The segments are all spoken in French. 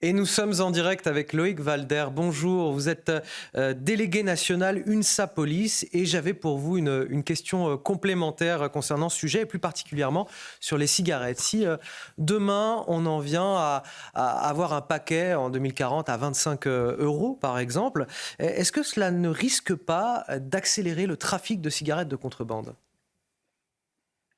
Et nous sommes en direct avec Loïc Walder. Bonjour, vous êtes délégué national UNSA Police et j'avais pour vous une question complémentaire concernant ce sujet et plus particulièrement sur les cigarettes. Si demain on en vient à avoir un paquet en 2040 à 25 euros par exemple, est-ce que cela ne risque pas d'accélérer le trafic de cigarettes de contrebande?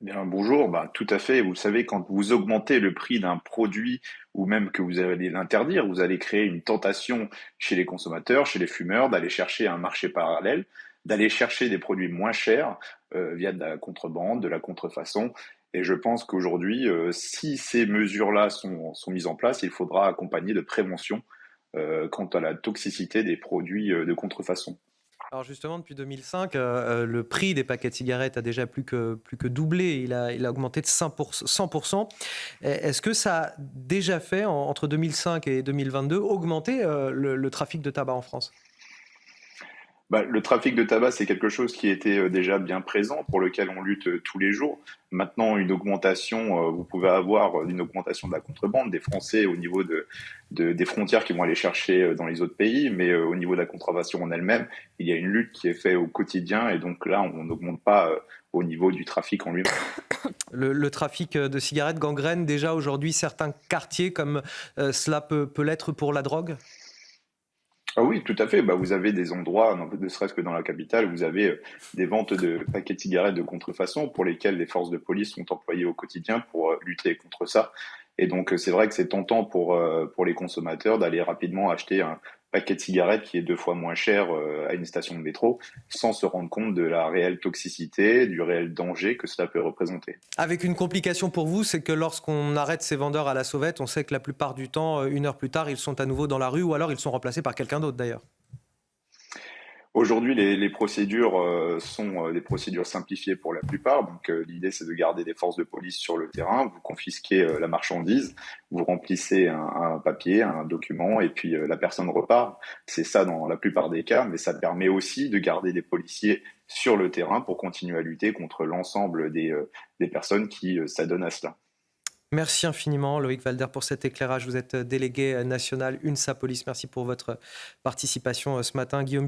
Bien, bonjour, tout à fait. Vous savez, quand vous augmentez le prix d'un produit ou même que vous allez l'interdire, vous allez créer une tentation chez les consommateurs, chez les fumeurs, d'aller chercher un marché parallèle, d'aller chercher des produits moins chers via de la contrebande, de la contrefaçon. Et je pense qu'aujourd'hui, si ces mesures-là sont mises en place, il faudra accompagner de prévention quant à la toxicité des produits de contrefaçon. Alors justement, depuis 2005, le prix des paquets de cigarettes a déjà plus que doublé. Il a augmenté de 100%. Est-ce que ça a déjà fait, entre 2005 et 2022, augmenter le trafic de tabac en France? Le trafic de tabac, c'est quelque chose qui était déjà bien présent, pour lequel on lutte tous les jours. Maintenant, une augmentation, vous pouvez avoir une augmentation de la contrebande des Français au niveau des frontières qui vont aller chercher dans les autres pays, mais au niveau de la contrefaçon en elle-même, il y a une lutte qui est faite au quotidien, et donc là, on n'augmente pas au niveau du trafic en lui-même. Le trafic de cigarettes gangrène déjà aujourd'hui certains quartiers comme cela peut l'être pour la drogue? Ah oui, tout à fait. Vous avez des endroits, ne serait-ce que dans la capitale, vous avez des ventes de paquets de cigarettes de contrefaçon pour lesquels les forces de police sont employées au quotidien pour lutter contre ça. Et donc, c'est vrai que c'est tentant pour les consommateurs d'aller rapidement acheter un paquet de cigarettes qui est 2 fois moins cher à une station de métro, sans se rendre compte de la réelle toxicité, du réel danger que cela peut représenter. Avec une complication pour vous, c'est que lorsqu'on arrête ces vendeurs à la sauvette, on sait que la plupart du temps, une heure plus tard, ils sont à nouveau dans la rue ou alors ils sont remplacés par quelqu'un d'autre d'ailleurs. Aujourd'hui, les procédures sont des procédures simplifiées pour la plupart. Donc, l'idée, c'est de garder des forces de police sur le terrain. Vous confisquez la marchandise, vous remplissez un papier, un document, et puis la personne repart. C'est ça dans la plupart des cas, mais ça permet aussi de garder des policiers sur le terrain pour continuer à lutter contre l'ensemble des personnes qui s'adonnent à cela. Merci infiniment Loïc Walder pour cet éclairage. Vous êtes délégué national UNSA Police. Merci pour votre participation ce matin. Guillaume